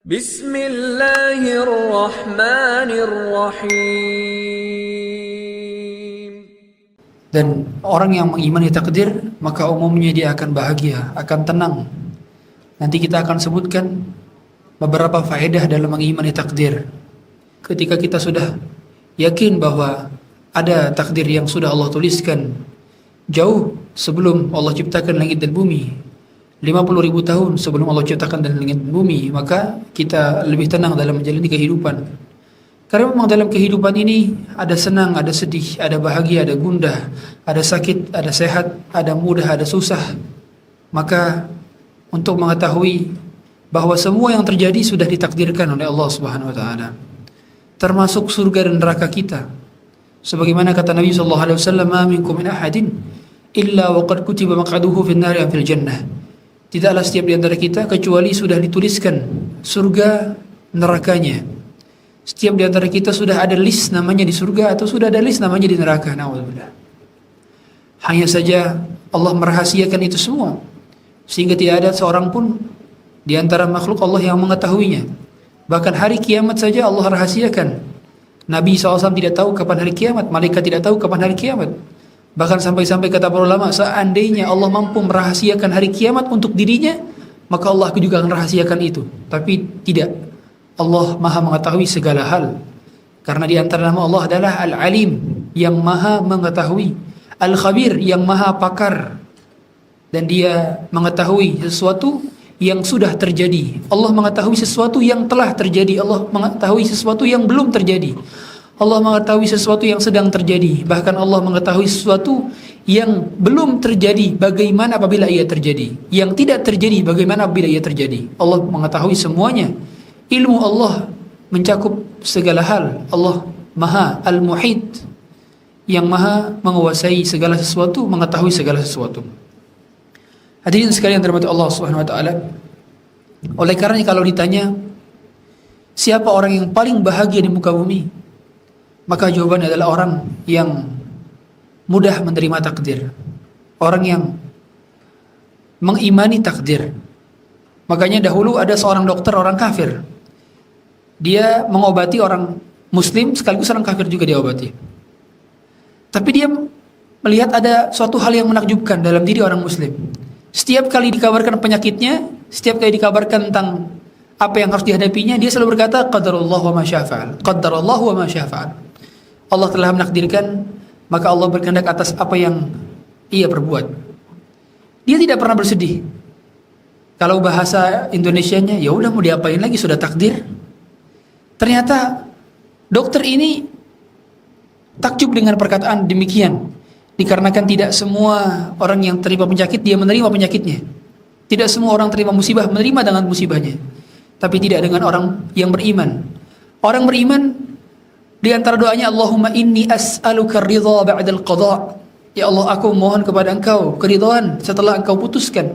Bismillahirrahmanirrahim. Dan orang yang mengimani takdir, maka umumnya dia akan bahagia, akan tenang. Nanti kita akan sebutkan beberapa faedah dalam mengimani takdir. Ketika kita sudah yakin bahwa ada takdir yang sudah Allah tuliskan jauh sebelum Allah ciptakan langit dan bumi, 50.000 tahun sebelum Allah ciptakan langit dan bumi, maka kita lebih tenang dalam menjalani kehidupan. Karena memang dalam kehidupan ini ada senang, ada sedih, ada bahagia, ada gundah, ada sakit, ada sehat, ada mudah, ada susah. Maka untuk mengetahui bahwa semua yang terjadi sudah ditakdirkan oleh Allah Subhanahu wa taala, termasuk surga dan neraka kita. Sebagaimana kata Nabi sallallahu alaihi wasallam, "Ma minkum min ahadin illa waqad kutiba maq'aduhu fin nari am fil jannah." Tidaklah setiap di antara kita kecuali sudah dituliskan surga nerakanya. Setiap di antara kita sudah ada list namanya di surga atau sudah ada list namanya di neraka. Na'udzubillah. Hanya saja Allah merahasiakan itu semua, sehingga tidak ada seorang pun di antara makhluk Allah yang mengetahuinya. Bahkan hari kiamat saja Allah rahasiakan. Nabi SAW tidak tahu kapan hari kiamat, malaikat tidak tahu kapan hari kiamat. Bahkan sampai-sampai kata para ulama, seandainya Allah mampu merahasiakan hari kiamat untuk dirinya, maka Allah juga akan rahasiakan itu. Tapi tidak. Allah maha mengetahui segala hal. Karena di antara nama Allah adalah Al-Alim, yang maha mengetahui, Al-Khabir, yang maha pakar, dan dia mengetahui sesuatu yang sudah terjadi. Allah mengetahui sesuatu yang telah terjadi. Allah mengetahui sesuatu yang belum terjadi. Allah mengetahui sesuatu yang sedang terjadi. Bahkan Allah mengetahui sesuatu yang belum terjadi, bagaimana apabila ia terjadi. Yang tidak terjadi, bagaimana apabila ia terjadi. Allah mengetahui semuanya. Ilmu Allah mencakup segala hal. Allah maha al-muhit, yang maha menguasai segala sesuatu, mengetahui segala sesuatu. Hadirin sekalian terhormat Allah Subhanahu wa taala. Oleh karena kalau ditanya siapa orang yang paling bahagia di muka bumi, maka jawabannya adalah orang yang mudah menerima takdir, orang yang mengimani takdir. Makanya dahulu ada seorang dokter orang kafir, dia mengobati orang muslim sekaligus orang kafir juga diobati. Tapi dia melihat ada suatu hal yang menakjubkan dalam diri orang muslim. Setiap kali dikabarkan penyakitnya, setiap kali dikabarkan tentang apa yang harus dihadapinya, dia selalu berkata, qadarullah wa ma syafa'al, qadarullah wa ma syafa'al. Allah telah menakdirkan, maka Allah berkehendak atas apa yang ia perbuat. Dia tidak pernah bersedih. Kalau bahasa Indonesianya, ya udah mau diapain lagi, sudah takdir. Ternyata dokter ini takjub dengan perkataan demikian, dikarenakan tidak semua orang yang terima penyakit dia menerima penyakitnya. Tidak semua orang terima musibah menerima dengan musibahnya. Tapi tidak dengan orang yang beriman. Orang beriman di antara doanya, Allahumma inni as'aluka ridha ba'dal qada. Ya Allah, aku mohon kepada Engkau keridhaan setelah Engkau putuskan.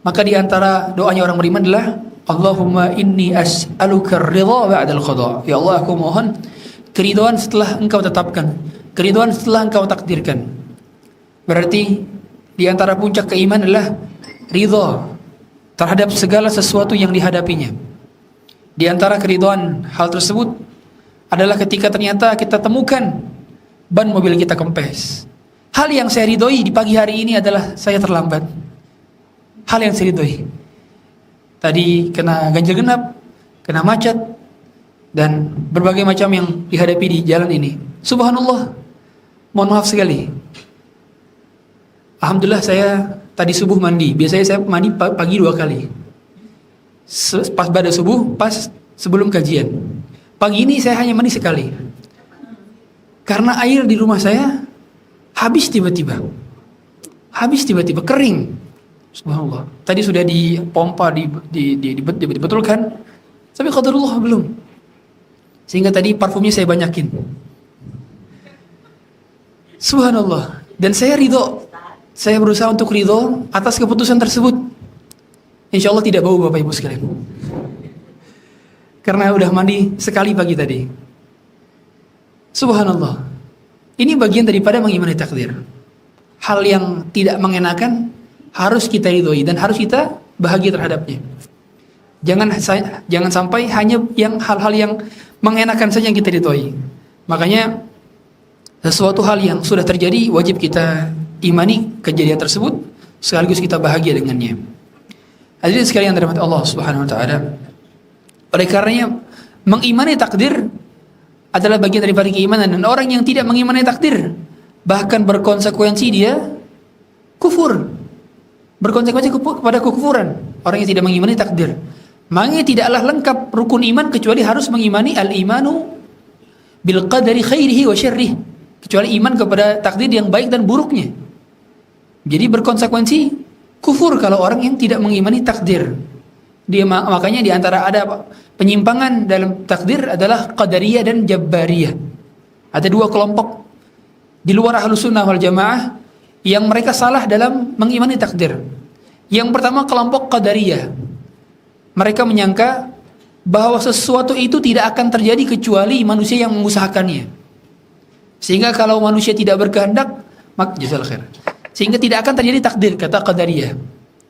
Maka di antara doanya orang beriman adalah Allahumma inni as'aluka ridha ba'dal qada. Ya Allah, aku mohon keridhaan setelah Engkau tetapkan, keridhaan setelah Engkau takdirkan. Berarti di antara puncak keimanan adalah ridha terhadap segala sesuatu yang dihadapinya. Di antara keridhaan hal tersebut adalah ketika ternyata kita temukan ban mobil kita kempes. Hal yang saya ridhoi di pagi hari ini adalah saya terlambat. Hal yang saya ridhoi. Tadi kena ganjil genap, kena macet, dan berbagai macam yang dihadapi di jalan ini. Subhanallah, mohon maaf sekali. Alhamdulillah saya tadi subuh mandi. Biasanya saya mandi pagi 2 kali. Pas pada subuh, pas sebelum kajian. Pagi ini saya hanya mandi sekali. Karena air di rumah saya habis tiba-tiba. Kering. Subhanallah. Tadi sudah dipompa, dibetulkan. Tapi qadarullah belum. Sehingga tadi parfumnya saya banyakin. Subhanallah. Dan saya ridho. Saya berusaha untuk ridho atas keputusan tersebut. Insya Allah tidak bau Bapak Ibu sekalian. Karena udah mandi sekali pagi tadi. Subhanallah. Ini bagian daripada mengimani takdir. Hal yang tidak mengenakan harus kita ridhoi dan harus kita bahagia terhadapnya. Jangan sampai hanya yang hal-hal yang mengenakan saja yang kita ridhoi. Makanya sesuatu hal yang sudah terjadi wajib kita imani kejadian tersebut sekaligus kita bahagia dengannya. Hadirin sekalian yang dirahmati Allah Subhanahu wa taala. Oleh karenanya mengimani takdir adalah bagian daripada keimanan, dan orang yang tidak mengimani takdir bahkan berkonsekuensi dia kufur. Berkonsekuensi kepada kekufuran. Orang yang tidak mengimani takdir. Makanya tidaklah lengkap rukun iman kecuali harus mengimani al-imanu bil qadari khairihi wa syarrih. Kecuali iman kepada takdir yang baik dan buruknya. Jadi berkonsekuensi kufur kalau orang yang tidak mengimani takdir. Makanya di antara ada penyimpangan dalam takdir adalah qadariyah dan jabbariyah. Ada dua kelompok di luar Ahlus Sunnah wal Jamaah yang mereka salah dalam mengimani takdir. Yang pertama kelompok qadariyah. Mereka menyangka bahwa sesuatu itu tidak akan terjadi kecuali manusia yang mengusahakannya. Sehingga kalau manusia tidak berkehendak, maka jazakallahu khair. Sehingga tidak akan terjadi takdir, kata qadariyah.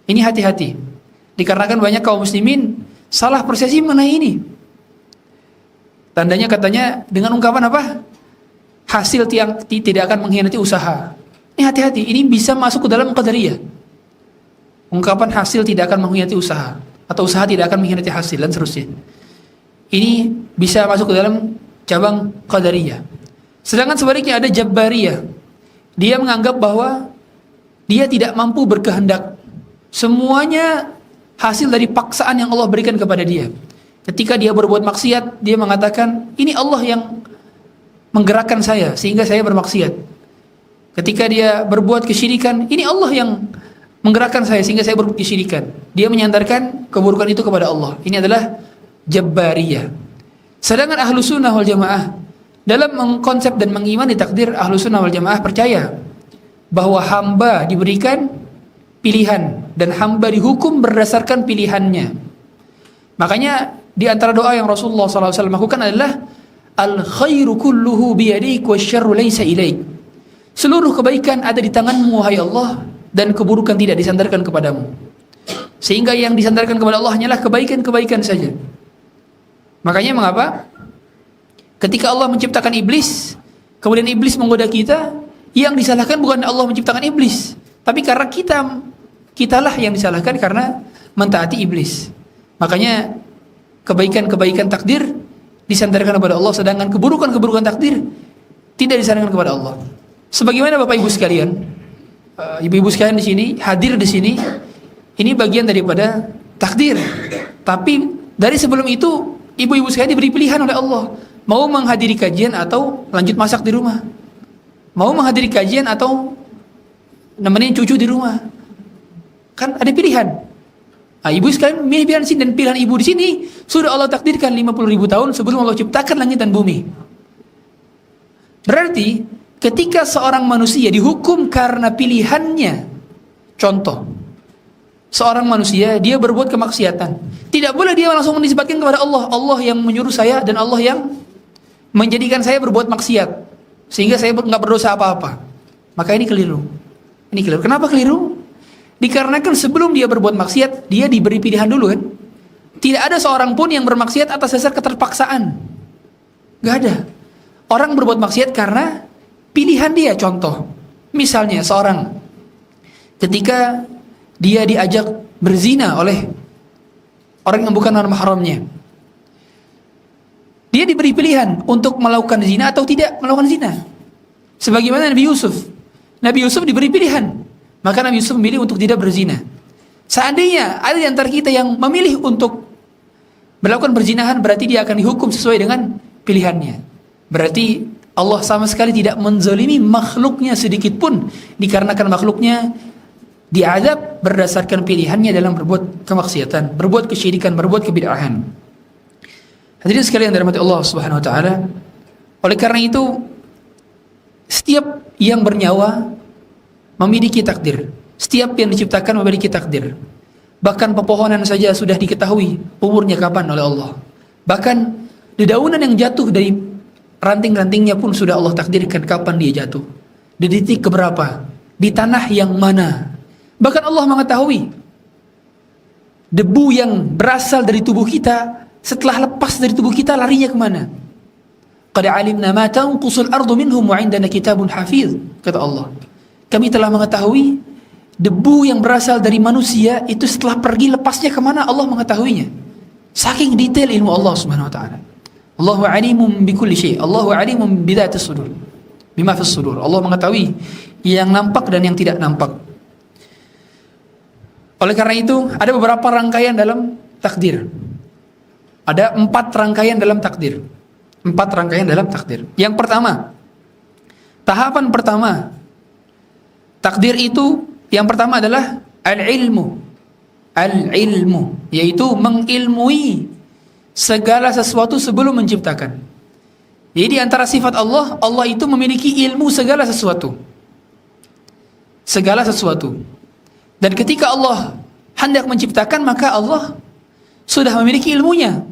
Ini hati-hati. Dikarenakan banyak kaum muslimin salah persepsi mengenai ini. Tandanya katanya dengan ungkapan apa? Hasil yang tidak akan mengkhianati usaha. Ini hati-hati, ini bisa masuk ke dalam qadariyah. Ungkapan hasil tidak akan mengkhianati usaha, atau usaha tidak akan mengkhianati hasil, dan seterusnya. Ini bisa masuk ke dalam cabang qadariyah. Sedangkan sebaliknya ada jabbariyah. Dia menganggap bahwa dia tidak mampu berkehendak. Semuanya hasil dari paksaan yang Allah berikan kepada dia. Ketika dia berbuat maksiat, dia mengatakan, ini Allah yang menggerakkan saya sehingga saya bermaksiat. Ketika dia berbuat kesyirikan, ini Allah yang menggerakkan saya sehingga saya berbuat kesyirikan. Dia menyandarkan keburukan itu kepada Allah. Ini adalah jabbariyah. Sedangkan Ahlus Sunnah wal Jamaah dalam mengkonsep dan mengimani takdir, Ahlus Sunnah wal Jamaah percaya bahwa hamba diberikan pilihan dan hamba dihukum berdasarkan pilihannya. Makanya di antara doa yang Rasulullah SAW lakukan adalah al khairu kulluhu biyadik wasyarru laysa ilaik. Seluruh kebaikan ada di tanganmu wahai Allah, dan keburukan tidak disandarkan kepadamu. Sehingga yang disandarkan kepada Allah hanyalah kebaikan-kebaikan saja. Makanya mengapa ketika Allah menciptakan iblis, kemudian iblis menggoda kita, yang disalahkan bukan Allah menciptakan iblis, tapi karena kitalah yang disalahkan karena mentaati iblis. Makanya kebaikan-kebaikan takdir disandarkan kepada Allah, sedangkan keburukan-keburukan takdir tidak disandarkan kepada Allah. Sebagaimana Bapak Ibu sekalian, ibu-ibu sekalian di sini, hadir di sini, ini bagian daripada takdir. Tapi dari sebelum itu, ibu-ibu sekalian diberi pilihan oleh Allah, mau menghadiri kajian atau lanjut masak di rumah, mau menghadiri kajian atau nemenin cucu di rumah. Kan ada pilihan. Nah, ibu sekalian milih pilihan di sini, dan pilihan ibu di sini sudah Allah takdirkan 50.000 tahun sebelum Allah ciptakan langit dan bumi. Berarti ketika seorang manusia dihukum karena pilihannya, contoh, seorang manusia dia berbuat kemaksiatan, tidak boleh dia langsung menisbatkan kepada Allah, Allah yang menyuruh saya dan Allah yang menjadikan saya berbuat maksiat sehingga saya nggak berdosa apa-apa. Maka ini keliru. Ini keliru. Kenapa keliru? Dikarenakan sebelum dia berbuat maksiat, dia diberi pilihan dulu kan. Tidak ada seorang pun yang bermaksiat atas dasar keterpaksaan. Gak ada. Orang berbuat maksiat karena pilihan dia. Contoh, misalnya seorang ketika dia diajak berzina oleh orang yang bukan mahramnya, dia diberi pilihan untuk melakukan zina atau tidak melakukan zina. Sebagaimana Nabi Yusuf. Nabi Yusuf diberi pilihan, maka Nabi Yusuf memilih untuk tidak berzina. Seandainya ada di antara kita yang memilih untuk melakukan perzinahan, berarti dia akan dihukum sesuai dengan pilihannya. Berarti Allah sama sekali tidak menzalimi makhluknya sedikit pun, dikarenakan makhluknya diazab berdasarkan pilihannya dalam berbuat kemaksiatan, berbuat kesyirikan, berbuat kebid'ahan. Hadirin sekalian yang dirahmati Allah Subhanahu wa taala, oleh karena itu setiap yang bernyawa memiliki takdir. Setiap yang diciptakan memiliki takdir. Bahkan pepohonan saja sudah diketahui umurnya kapan oleh Allah. Bahkan dedaunan yang jatuh dari ranting-rantingnya pun sudah Allah takdirkan kapan dia jatuh, di titik keberapa, di tanah yang mana. Bahkan Allah mengetahui Debu yang berasal dari tubuh kita, setelah lepas dari tubuh kita larinya kemana? Qad alimna ma tanqusul ardu minhum wa indana kitabun hafiz, kata Allah. Kami telah mengetahui debu yang berasal dari manusia itu setelah pergi lepasnya kemana, Allah mengetahuinya. Saking detail ilmu Allah subhanahu wa ta'ala. Allahu alimum bikulli syai', Allahu alimum bidhatis sudur, bima fis sudur. Allah mengetahui yang nampak dan yang tidak nampak. Oleh karena itu, ada beberapa rangkaian dalam takdir. Ada 4 rangkaian dalam takdir. 4 rangkaian dalam takdir. Yang pertama, tahapan pertama, takdir itu yang pertama adalah al-ilmu. Al-ilmu, yaitu mengilmui segala sesuatu sebelum menciptakan. Jadi antara sifat Allah, Allah itu memiliki ilmu segala sesuatu. Segala sesuatu. Dan ketika Allah hendak menciptakan, maka Allah sudah memiliki ilmunya.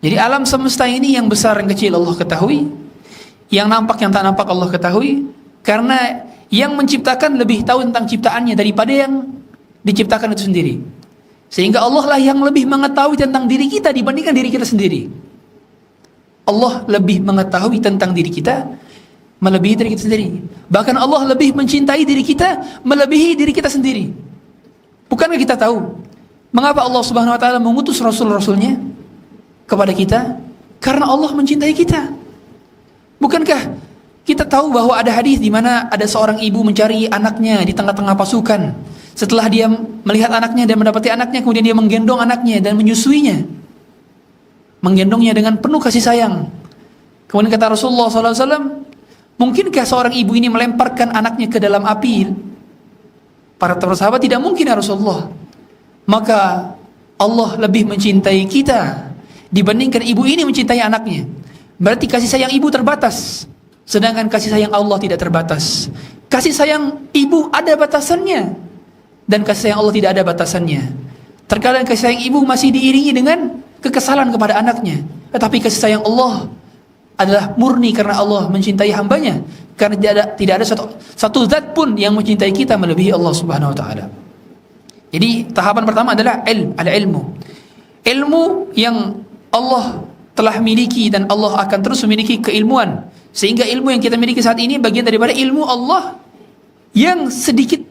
Jadi alam semesta ini yang besar yang kecil Allah ketahui, yang nampak yang tak nampak Allah ketahui, karena yang menciptakan lebih tahu tentang ciptaannya daripada yang diciptakan itu sendiri. Sehingga Allah lah yang lebih mengetahui tentang diri kita dibandingkan diri kita sendiri. Allah lebih mengetahui tentang diri kita melebihi diri kita sendiri. Bahkan Allah lebih mencintai diri kita melebihi diri kita sendiri. Bukankah kita tahu mengapa Allah Subhanahu wa taala mengutus rasul-rasulnya kepada kita? Karena Allah mencintai kita. Bukankah kita tahu bahwa ada hadis di mana ada seorang ibu mencari anaknya di tengah-tengah pasukan. Setelah dia melihat anaknya dan mendapati anaknya, kemudian dia menggendong anaknya dan menyusuinya. Menggendongnya dengan penuh kasih sayang. Kemudian kata Rasulullah SAW, mungkinkah seorang ibu ini melemparkan anaknya ke dalam api? Para sahabat, tidak mungkin ya Rasulullah. Maka Allah lebih mencintai kita dibandingkan ibu ini mencintai anaknya. Berarti kasih sayang ibu terbatas, sedangkan kasih sayang Allah tidak terbatas. Kasih sayang ibu ada batasannya, dan kasih sayang Allah tidak ada batasannya. Terkadang kasih sayang ibu masih diiringi dengan kekesalan kepada anaknya, tetapi kasih sayang Allah adalah murni karena Allah mencintai hambanya. Karena tidak ada satu zat pun yang mencintai kita melebihi Allah Subhanahu wa taala. Jadi tahapan pertama adalah ilmu. Ilmu yang Allah telah miliki dan Allah akan terus memiliki keilmuan. Sehingga ilmu yang kita miliki saat ini bagian daripada ilmu Allah yang sedikit.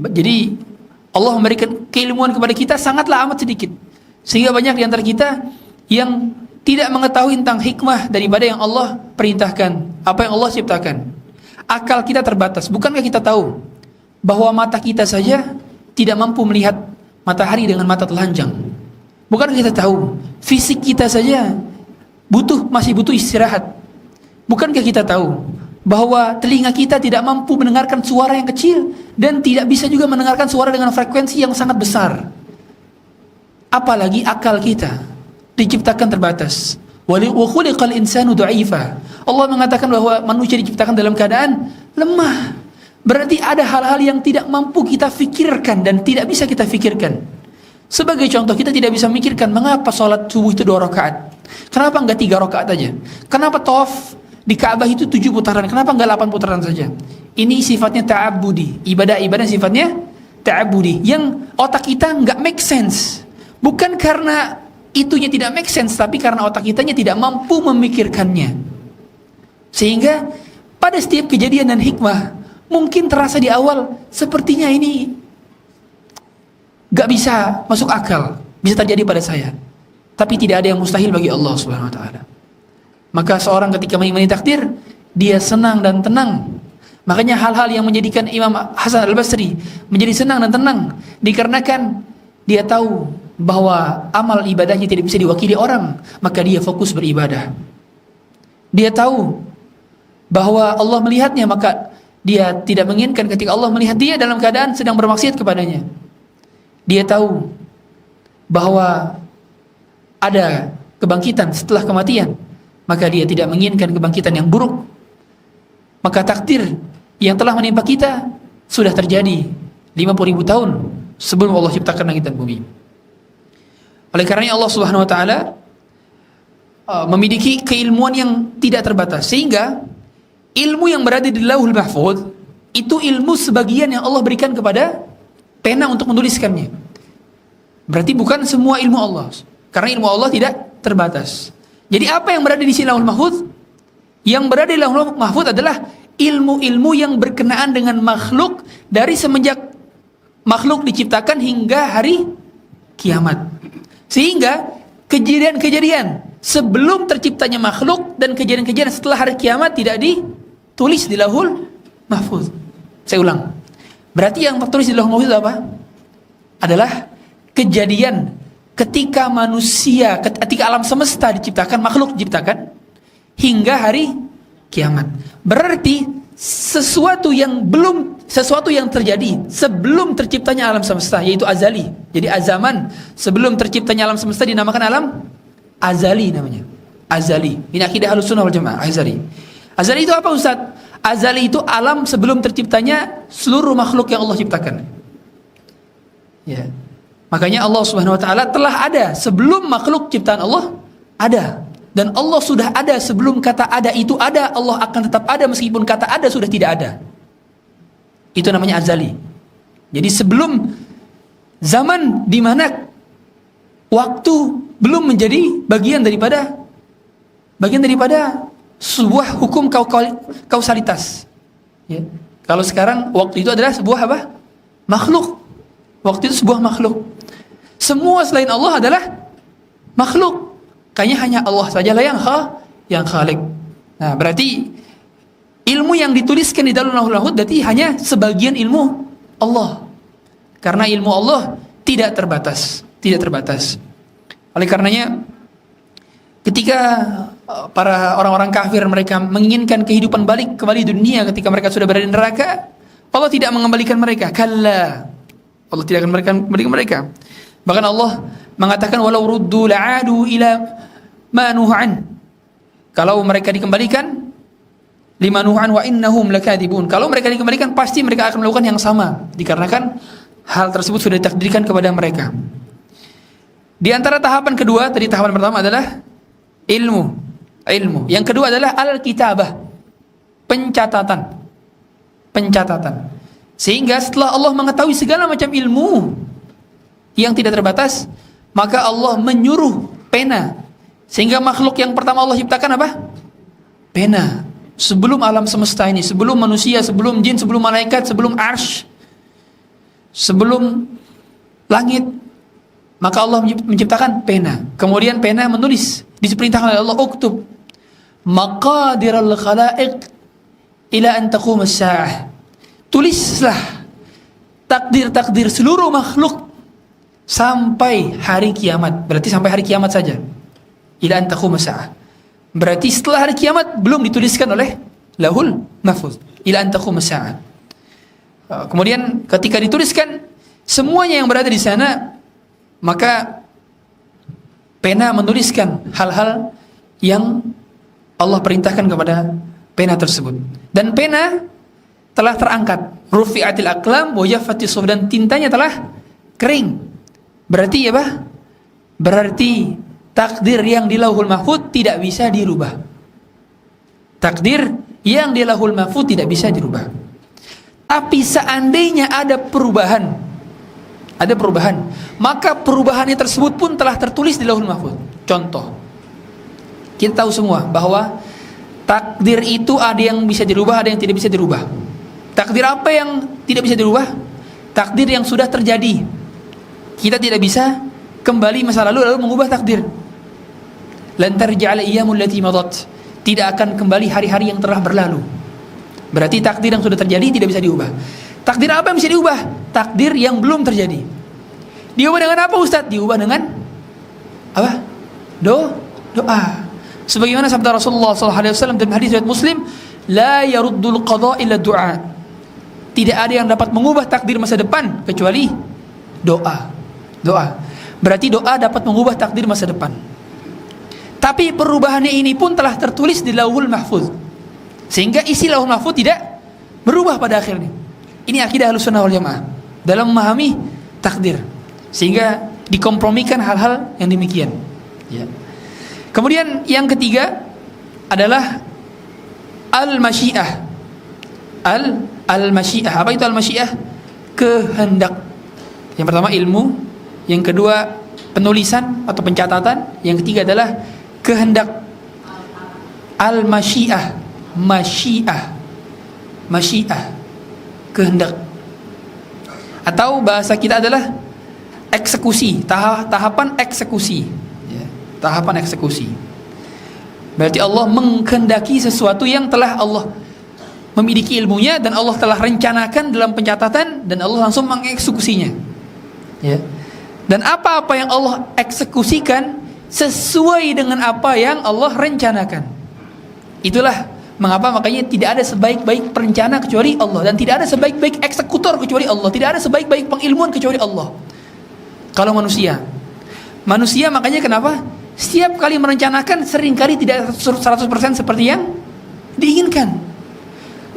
Jadi Allah memberikan keilmuan kepada kita sangatlah amat sedikit. Sehingga banyak di antara kita yang tidak mengetahui tentang hikmah daripada yang Allah perintahkan, apa yang Allah ciptakan. Akal kita terbatas. Bukankah kita tahu bahwa mata kita saja tidak mampu melihat matahari dengan mata telanjang? Bukankah kita tahu fisik kita saja masih butuh istirahat? Bukankah kita tahu bahwa telinga kita tidak mampu mendengarkan suara yang kecil dan tidak bisa juga mendengarkan suara dengan frekuensi yang sangat besar? Apalagi akal kita diciptakan terbatas. Wa khuliqal insanu dha'ifa. Allah mengatakan bahwa manusia diciptakan dalam keadaan lemah. Berarti ada hal-hal yang tidak mampu kita fikirkan dan tidak bisa kita fikirkan. Sebagai contoh, kita tidak bisa memikirkan mengapa sholat subuh itu 2 rakaat. Kenapa enggak 3 rakaat aja? Kenapa tawaf di Ka'bah itu 7 putaran? Kenapa enggak 8 putaran saja? Ini sifatnya ta'abbudi. Ibadah sifatnya ta'abbudi. Yang otak kita enggak make sense. Bukan karena itunya tidak make sense, tapi karena otak kitanya tidak mampu memikirkannya. Sehingga pada setiap kejadian dan hikmah mungkin terasa di awal sepertinya ini gak bisa masuk akal, bisa terjadi pada saya. Tapi tidak ada yang mustahil bagi Allah Subhanahu wa taala. Maka seorang ketika mengimani takdir, dia senang dan tenang. Makanya hal-hal yang menjadikan Imam Hasan Al-Basri menjadi senang dan tenang dikarenakan dia tahu bahwa amal ibadahnya tidak bisa diwakili orang, maka dia fokus beribadah. Dia tahu bahwa Allah melihatnya, maka dia tidak menginginkan ketika Allah melihat dia dalam keadaan sedang bermaksiat kepadanya. Dia tahu bahwa ada kebangkitan setelah kematian, maka dia tidak menginginkan kebangkitan yang buruk. Maka takdir yang telah menimpa kita sudah terjadi 50.000 tahun sebelum Allah ciptakan langit dan bumi. Oleh karenanya Allah Subhanahu wa taala memiliki keilmuan yang tidak terbatas, sehingga ilmu yang berada di Lauhul Mahfuz itu ilmu sebagian yang Allah berikan kepada pena untuk menuliskannya. Berarti bukan semua ilmu Allah. Karena ilmu Allah tidak terbatas. Jadi apa yang berada di sisi Lauhul Mahfuz? Yang berada di Lauhul Mahfuz adalah ilmu-ilmu yang berkenaan dengan makhluk dari semenjak makhluk diciptakan hingga hari kiamat. Sehingga kejadian-kejadian sebelum terciptanya makhluk dan kejadian-kejadian setelah hari kiamat tidak ditulis di Lauhul Mahfuz. Saya ulang. Berarti yang tertulis di Lauhul Mahfuz apa? Adalah kejadian ketika manusia, ketika alam semesta diciptakan, makhluk diciptakan hingga hari kiamat. Berarti sesuatu yang terjadi sebelum terciptanya alam semesta, yaitu azali. Jadi azaman sebelum terciptanya alam semesta dinamakan alam azali namanya. Azali. Ini akidah Ahlussunnah wal Jamaah, azali. Azali itu apa, Ustaz? Azali itu alam sebelum terciptanya seluruh makhluk yang Allah ciptakan. Ya. Makanya Allah Subhanahu wa taala telah ada sebelum makhluk ciptaan Allah ada. Dan Allah sudah ada sebelum kata ada itu ada, Allah akan tetap ada meskipun kata ada sudah tidak ada. Itu namanya azali. Jadi sebelum zaman di mana waktu belum menjadi bagian daripada sebuah hukum kausalitas. Ya. Kalau sekarang waktu itu adalah sebuah apa? Makhluk. Waktu itu sebuah makhluk. Semua selain Allah adalah makhluk. Kayaknya hanya Allah sajalah yang khalik. Nah, berarti ilmu yang dituliskan di dalam Lauhul Mahfuz berarti hanya sebagian ilmu Allah. Karena ilmu Allah tidak terbatas, tidak terbatas. Oleh karenanya ketika para orang-orang kafir mereka menginginkan kehidupan balik kembali di dunia ketika mereka sudah berada di neraka, Allah tidak mengembalikan mereka. Kalla. Allah tidak akan kembalikan mereka. Bahkan Allah mengatakan walau ruddu la'adu ila ma nuhan. Kalau mereka dikembalikan lima nuhan wa innahum lakadzibun. Kalau mereka dikembalikan pasti mereka akan melakukan yang sama dikarenakan hal tersebut sudah ditakdirkan kepada mereka. Di antara tahapan kedua, tadi tahapan pertama adalah ilmu. Yang kedua adalah al-kitabah. Pencatatan. Sehingga setelah Allah mengetahui segala macam ilmu yang tidak terbatas, maka Allah menyuruh pena. Sehingga makhluk yang pertama Allah ciptakan apa? Pena. Sebelum alam semesta ini, sebelum manusia, sebelum jin, sebelum malaikat, sebelum arsy, sebelum langit, maka Allah menciptakan pena. Kemudian pena menulis. Diperintahkan oleh Allah, uktub maqadiral khalaiq ila an taqum as-sa'ah. Tulislah takdir-takdir seluruh makhluk sampai hari kiamat. Berarti sampai hari kiamat saja. Ila an taqum as-sa'ah. Berarti setelah hari kiamat belum dituliskan oleh Lauhul Mahfuz. Ila an taqum as-sa'ah. Kemudian ketika dituliskan semuanya yang berada di sana, maka pena menuliskan hal-hal yang Allah perintahkan kepada pena tersebut. Dan pena telah terangkat. Rufi'atil aqlam wa jaffatis suhuf, dan tintanya telah kering. Berarti apa? Berarti takdir yang di Lauhul Mahfuz tidak bisa dirubah. Takdir yang di Lauhul Mahfuz tidak bisa dirubah. Tapi seandainya ada perubahan, maka perubahannya tersebut pun telah tertulis di Lauhul Mahfuz. Contoh, kita tahu semua bahwa takdir itu ada yang bisa dirubah, ada yang tidak bisa dirubah. Takdir apa yang tidak bisa dirubah? Takdir yang sudah terjadi. Kita tidak bisa kembali masa lalu mengubah takdir. Lan tarji'al ayyamul lati madat. Tidak akan kembali hari-hari yang telah berlalu. Berarti takdir yang sudah terjadi tidak bisa diubah. Takdir apa yang bisa diubah? Takdir yang belum terjadi. Diubah dengan apa, Ustaz? Diubah dengan apa? Doa. Sebagaimana sabda Rasulullah SAW dalam hadis riwayat Muslim, la yaruddul qada illa du'a. Tidak ada yang dapat mengubah takdir masa depan kecuali doa. Berarti doa dapat mengubah takdir masa depan. Tapi perubahannya ini pun telah tertulis di Lauhul Mahfuz. Sehingga isi Lauhul Mahfuz tidak berubah pada akhirnya. Ini akidah Ahlussunnah wal Jamaah dalam memahami takdir. Sehingga dikompromikan hal-hal yang demikian. Ya. Kemudian yang ketiga adalah al-masyiah. Al-masyiah. Apa itu al-masyiah? Kehendak. Yang pertama ilmu, Yang kedua, penulisan atau pencatatan. Yang ketiga adalah kehendak. Al-masyiah, masyiah, kehendak. Atau bahasa kita adalah eksekusi, tahapan eksekusi. Ya, tahapan eksekusi. Berarti Allah menghendaki sesuatu yang telah Allah memiliki ilmunya dan Allah telah rencanakan dalam pencatatan dan Allah langsung mengeksekusinya. Ya. Dan apa-apa yang Allah eksekusikan sesuai dengan apa yang Allah rencanakan. Itulah mengapa makanya tidak ada sebaik-baik perencana kecuali Allah, dan tidak ada sebaik-baik eksekutor kecuali Allah, tidak ada sebaik-baik pengilmuan kecuali Allah. Kalau manusia makanya kenapa setiap kali merencanakan seringkali tidak 100% seperti yang diinginkan.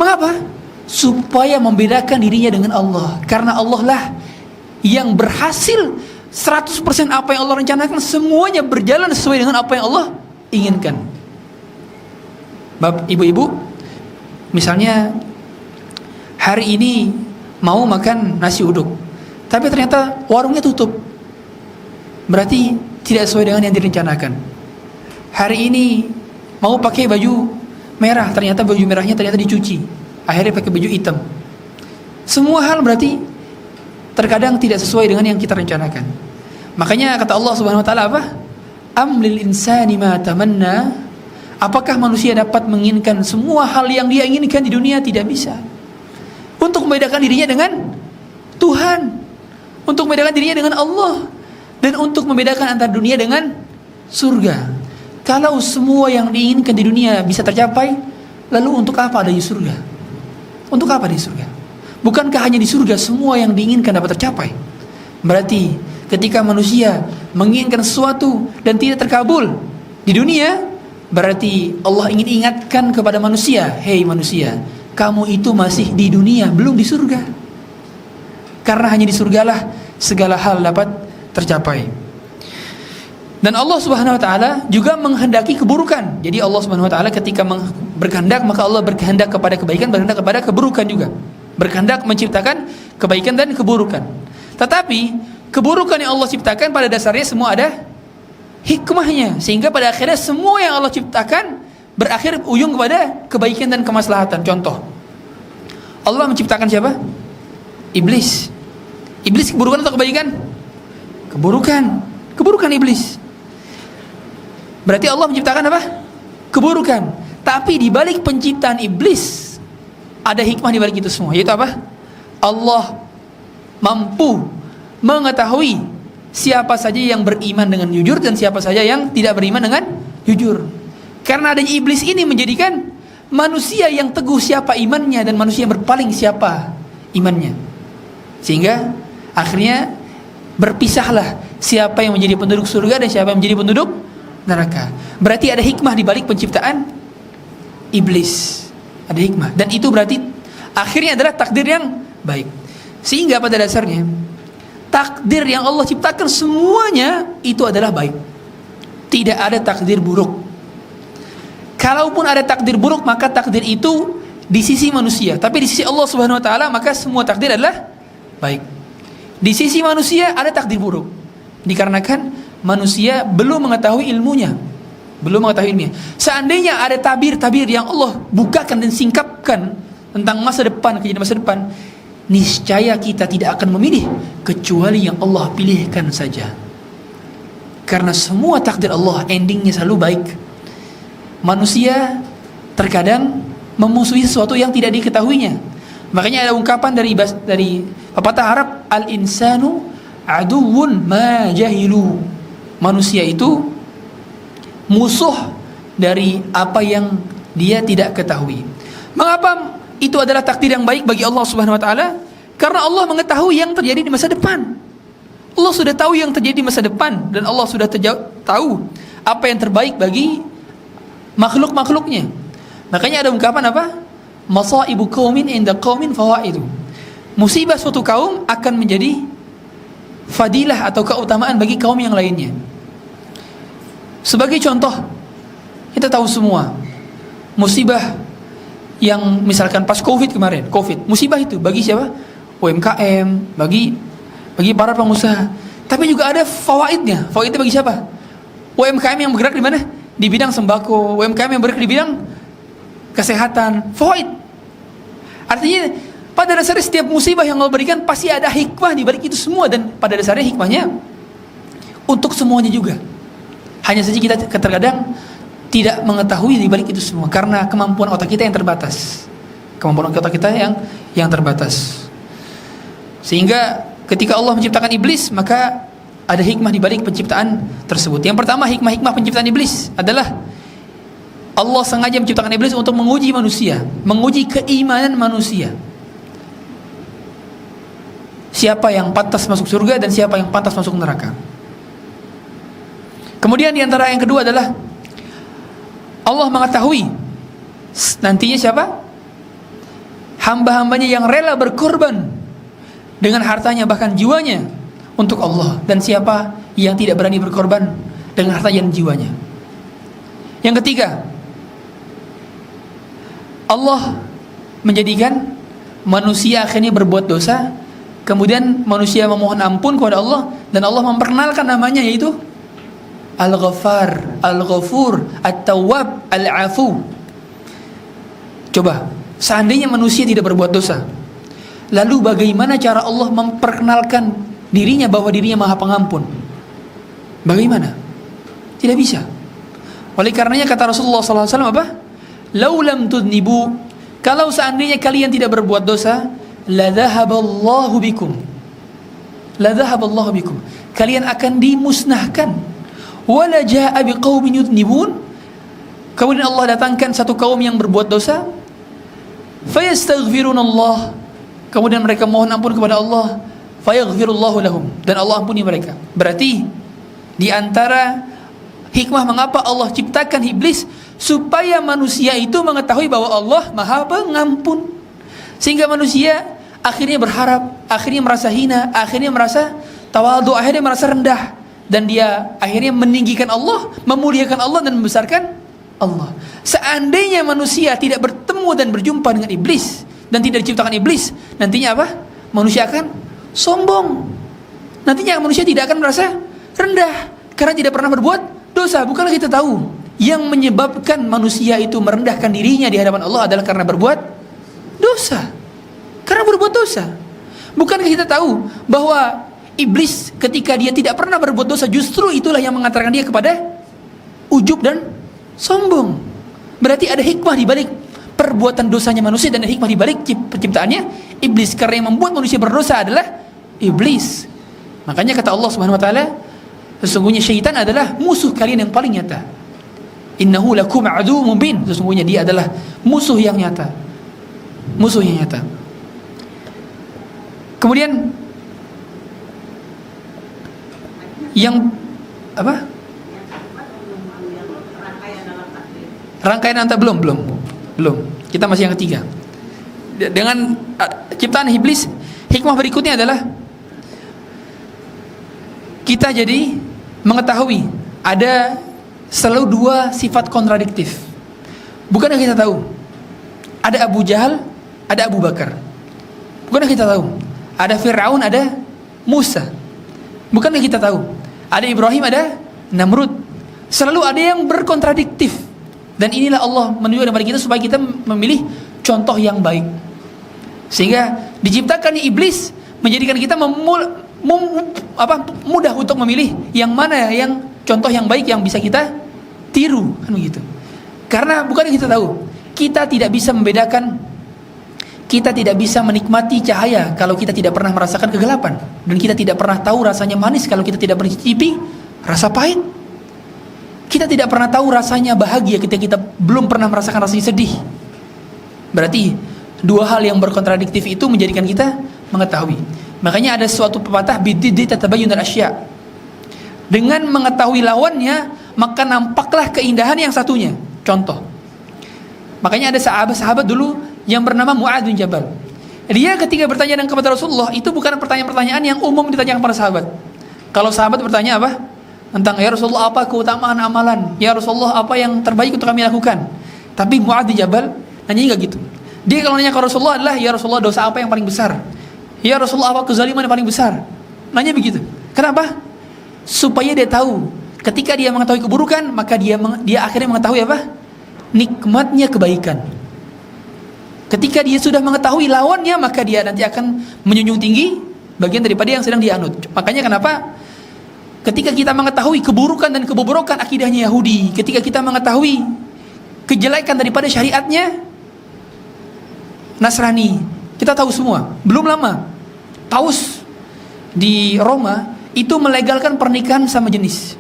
Mengapa? Supaya membedakan dirinya dengan Allah. Karena Allah lah yang berhasil 100% apa yang Allah rencanakan semuanya berjalan sesuai dengan apa yang Allah inginkan. Ibu-ibu, misalnya hari ini mau makan nasi uduk, tapi ternyata warungnya tutup, berarti tidak sesuai dengan yang direncanakan. Hari ini mau pakai baju merah, ternyata baju merahnya ternyata dicuci, akhirnya pakai baju hitam. Semua hal berarti terkadang tidak sesuai dengan yang kita rencanakan. Makanya kata Allah Subhanahu wa taala apa? Am lil insani ma tamanna. Apakah manusia dapat menginginkan semua hal yang dia inginkan di dunia? Tidak bisa. Untuk membedakan dirinya dengan Tuhan, untuk membedakan dirinya dengan Allah, dan untuk membedakan antara dunia dengan surga. Kalau semua yang diinginkan di dunia bisa tercapai, lalu untuk apa ada di surga? Untuk apa di surga? Bukankah hanya di surga semua yang diinginkan dapat tercapai? Berarti ketika manusia menginginkan sesuatu dan tidak terkabul di dunia, berarti Allah ingin ingatkan kepada manusia, hei manusia, kamu itu masih di dunia, belum di surga. Karena hanya di surgalah segala hal dapat tercapai. Dan Allah Subhanahu wa taala juga menghendaki keburukan. Jadi Allah Subhanahu wa taala ketika berkehendak, maka Allah berkehendak kepada kebaikan, berkehendak kepada keburukan juga. Berkehendak menciptakan kebaikan dan keburukan. Tetapi keburukan yang Allah ciptakan pada dasarnya semua ada hikmahnya, sehingga pada akhirnya semua yang Allah ciptakan berakhir ujung kepada kebaikan dan kemaslahatan. Contoh, Allah menciptakan siapa? Iblis. Iblis keburukan atau kebaikan? Keburukan iblis. Berarti Allah menciptakan apa? Keburukan. Tapi di balik penciptaan iblis ada hikmah di balik itu semua, yaitu apa? Allah mampu mengetahui siapa saja yang beriman dengan jujur dan siapa saja yang tidak beriman dengan jujur. Karena adanya iblis ini menjadikan manusia yang teguh siapa imannya dan manusia yang berpaling siapa imannya. Sehingga akhirnya berpisahlah siapa yang menjadi penduduk surga dan siapa yang menjadi penduduk neraka. Berarti ada hikmah di balik penciptaan iblis. Ada hikmah, dan itu berarti akhirnya adalah takdir yang baik. Sehingga pada dasarnya takdir yang Allah ciptakan semuanya itu adalah baik. Tidak ada takdir buruk. Kalaupun ada takdir buruk, maka takdir itu di sisi manusia. Tapi di sisi Allah Subhanahu wa taala, maka semua takdir adalah baik. Di sisi manusia ada takdir buruk, dikarenakan manusia belum mengetahui ilmunya. Seandainya ada tabir-tabir yang Allah bukakan dan singkapkan tentang masa depan, kejadian masa depan, niscaya kita tidak akan memilih kecuali yang Allah pilihkan saja. Karena semua takdir Allah endingnya selalu baik. Manusia terkadang memusuhi sesuatu yang tidak diketahuinya. Makanya ada ungkapan dari pepatah Arab, al-insanu aduwwun ma jahilu. Manusia itu musuh dari apa yang dia tidak ketahui. Mengapa itu adalah takdir yang baik bagi Allah Subhanahu wa taala? Karena Allah mengetahui yang terjadi di masa depan. Allah sudah tahu yang terjadi di masa depan, dan Allah sudah tahu apa yang terbaik bagi makhluk-makhluknya. Makanya ada ungkapan apa? Masaibu qaumin inda qaumin fawaidu. Musibah suatu kaum akan menjadi fadilah atau keutamaan bagi kaum yang lainnya. Sebagai contoh, kita tahu semua musibah yang misalkan pas Covid musibah itu bagi siapa? UMKM, bagi para pengusaha. Tapi juga ada fawaidnya. Fawaidnya bagi siapa? UMKM yang bergerak di mana? Di bidang sembako, UMKM yang bergerak di bidang kesehatan. Fawaid. Artinya pada dasarnya setiap musibah yang Allah berikan pasti ada hikmah di balik itu semua, dan pada dasarnya hikmahnya untuk semuanya juga. Hanya saja kita terkadang tidak mengetahui di balik itu semua karena kemampuan otak kita yang terbatas. Kemampuan otak kita yang terbatas. Sehingga ketika Allah menciptakan iblis, maka ada hikmah di balik penciptaan tersebut. Yang pertama, hikmah-hikmah penciptaan iblis adalah Allah sengaja menciptakan iblis untuk menguji manusia, menguji keimanan manusia. Siapa yang pantas masuk surga dan siapa yang pantas masuk neraka. Kemudian di antara yang kedua adalah Allah mengetahui nantinya siapa? Hamba-hambanya yang rela berkorban dengan hartanya bahkan jiwanya untuk Allah, dan siapa yang tidak berani berkorban dengan hartanya dan jiwanya. Yang ketiga, Allah menjadikan manusia akhirnya berbuat dosa, kemudian manusia memohon ampun kepada Allah, dan Allah memperkenalkan namanya, yaitu Al-Ghaffar, Al-Ghafur, At-Tawwab, Al-Afu. Coba, seandainya manusia tidak berbuat dosa, lalu bagaimana cara Allah memperkenalkan dirinya bahwa dirinya Maha Pengampun? Bagaimana? Tidak bisa. Oleh karenanya kata Rasulullah SAW apa? Lau lam tudnibu, kalau seandainya kalian tidak berbuat dosa, la dhahaballahu bikum. La dhahaballahu bikum. Kalian akan dimusnahkan. Wala jaa'a biqaumin yudnibun. Kemudian Allah datangkan satu kaum yang berbuat dosa. Fayastaghfirunallah. Kemudian mereka mohon ampun kepada Allah. Fayaghfirullahu lahum, dan Allah ampuni mereka. Berarti di antara hikmah mengapa Allah ciptakan iblis, supaya manusia itu mengetahui bahwa Allah Maha Pengampun. Sehingga manusia akhirnya berharap, akhirnya merasa hina, akhirnya merasa tawadhu, akhirnya merasa rendah, dan dia akhirnya meninggikan Allah, memuliakan Allah dan membesarkan Allah. Seandainya manusia tidak bertemu dan berjumpa dengan iblis dan tidak diciptakan iblis, nantinya apa? Manusia akan sombong. Nantinya manusia tidak akan merasa rendah karena tidak pernah berbuat dosa. Bukankah kita tahu yang menyebabkan manusia itu merendahkan dirinya di hadapan Allah adalah karena berbuat dosa? Karena berbuat dosa. Bukankah kita tahu bahwa iblis ketika dia tidak pernah berbuat dosa, justru itulah yang mengantarkan dia kepada ujub dan sombong. Berarti ada hikmah di balik perbuatan dosanya manusia, dan ada hikmah di balik penciptaannya iblis, karena yang membuat manusia berdosa adalah iblis. Makanya kata Allah Subhanahu wa taala, sesungguhnya syaitan adalah musuh kalian yang paling nyata. Innahu lakum aduwwun mubin. Sesungguhnya dia adalah musuh yang nyata. Musuh yang nyata. Kemudian yang apa? Rangkaian antara belum. Kita masih yang ketiga. Dengan ciptaan iblis, hikmah berikutnya adalah kita jadi mengetahui ada selalu dua sifat kontradiktif. Bukankah kita tahu ada Abu Jahal, ada Abu Bakar? Bukankah kita tahu ada Fir'aun, ada Musa? Bukankah kita tahu ada Ibrahim, ada Namrud? Selalu ada yang berkontradiktif. Dan inilah Allah menunjukkan kepada kita supaya kita memilih contoh yang baik. Sehingga diciptakan iblis menjadikan kita mudah untuk memilih yang mana yang contoh yang baik yang bisa kita tiru, kan begitu. Karena bukan kita tahu, kita tidak bisa membedakan, kita tidak bisa menikmati cahaya kalau kita tidak pernah merasakan kegelapan, dan kita tidak pernah tahu rasanya manis kalau kita tidak pernah cicipi rasa pahit. Kita tidak pernah tahu rasanya bahagia ketika kita belum pernah merasakan rasanya sedih. Berarti dua hal yang berkontradiktif itu menjadikan kita mengetahui. Makanya ada suatu pepatah, bididdi tatabayyunul asya'. Dengan mengetahui lawannya, maka nampaklah keindahan yang satunya. Contoh, makanya ada sahabat-sahabat dulu yang bernama Mu'adz bin Jabal. Dia ketika bertanya kepada Rasulullah, itu bukan pertanyaan-pertanyaan yang umum ditanyakan kepada sahabat. Kalau sahabat bertanya apa? Tentang, ya Rasulullah, apa keutamaan amalan? Ya Rasulullah, apa yang terbaik untuk kami lakukan? Tapi Mu'adz bin Jabal nanya enggak gitu. Dia kalau nanya ke Rasulullah adalah, ya Rasulullah, dosa apa yang paling besar? Ya Rasulullah, apa kezaliman yang paling besar? Nanya begitu. Kenapa? Supaya dia tahu ketika dia mengetahui keburukan, maka dia akhirnya mengetahui apa? Nikmatnya kebaikan. Ketika dia sudah mengetahui lawannya, maka dia nanti akan menjunjung tinggi bagian daripada yang sedang dianut. Makanya kenapa ketika kita mengetahui keburukan dan kebobrokan akidahnya Yahudi, ketika kita mengetahui kejelekan daripada syariatnya Nasrani, kita tahu semua. Belum lama Paus di Roma itu melegalkan pernikahan sama jenis.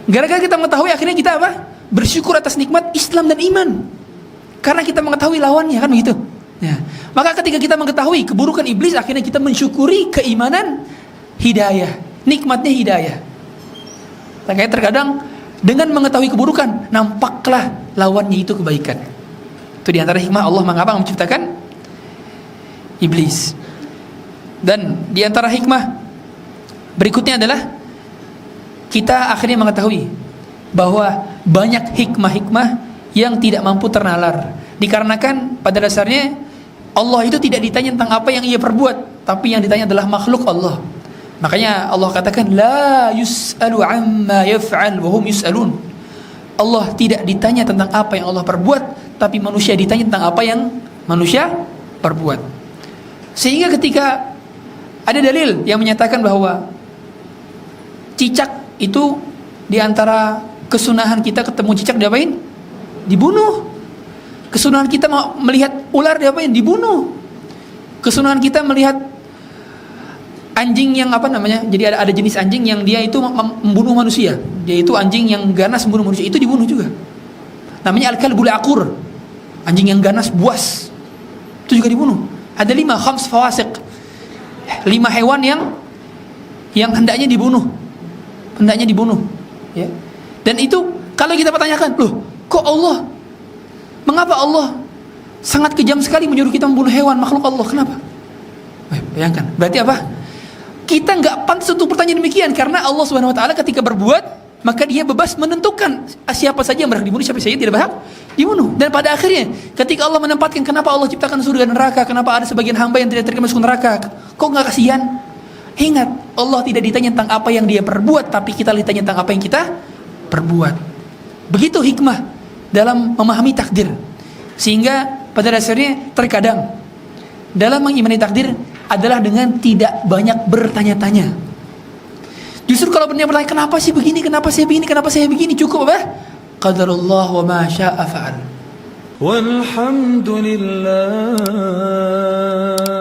Gara-gara kita mengetahui, akhirnya kita apa? Bersyukur atas nikmat Islam dan iman. Karena kita mengetahui lawannya, kan begitu. Ya. Maka ketika kita mengetahui keburukan iblis, akhirnya kita mensyukuri keimanan hidayah, nikmatnya hidayah. Makanya terkadang dengan mengetahui keburukan, nampaklah lawannya itu kebaikan. Itu diantara hikmah Allah mengapa menciptakan iblis. Dan diantara hikmah berikutnya adalah kita akhirnya mengetahui bahwa banyak hikmah-hikmah yang tidak mampu ternalar. Dikarenakan pada dasarnya Allah itu tidak ditanya tentang apa yang ia perbuat, tapi yang ditanya adalah makhluk Allah. Makanya Allah katakan la yus'alu amma yaf'al wa hum yus'alun. Allah tidak ditanya tentang apa yang Allah perbuat, tapi manusia ditanya tentang apa yang manusia perbuat. Sehingga ketika ada dalil yang menyatakan bahwa cicak itu diantara kesunahan kita ketemu cicak diapain? Dibunuh. Kesunahan kita melihat ular diapain? Dibunuh. Kesunahan kita melihat anjing yang apa namanya? Jadi ada jenis anjing yang dia itu membunuh manusia. Dia itu anjing yang ganas membunuh manusia, itu dibunuh juga. Namanya al-kalbul aqur. Anjing yang ganas buas. Itu juga dibunuh. Ada 5 khams fawasiq. 5 hewan yang hendaknya dibunuh. Hendaknya dibunuh, ya. Dan itu kalau kita pertanyakan, loh, kok Allah? Mengapa Allah sangat kejam sekali menyuruh kita membunuh hewan makhluk Allah? Kenapa? Bayangkan. Berarti apa? Kita nggak pantas untuk bertanya demikian, karena Allah Subhanahu wa taala ketika berbuat, maka dia bebas menentukan siapa saja yang berhak dibunuh, siapa saja yang tidak berhak dibunuh. Dan pada akhirnya ketika Allah menempatkan kenapa Allah ciptakan surga dan neraka, kenapa ada sebagian hamba yang tidak terima masuk neraka, kok nggak kasihan? Ingat, Allah tidak ditanya tentang apa yang dia perbuat, tapi kita ditanya tentang apa yang kita perbuat. Begitu hikmah dalam memahami takdir. Sehingga pada dasarnya terkadang dalam mengimani takdir adalah dengan tidak banyak bertanya-tanya. Justru kalau bertanya, kenapa sih begini, kenapa saya begini, kenapa saya begini, cukup apa? Qadarullah wa ma syaa fa'al. Walhamdulillah.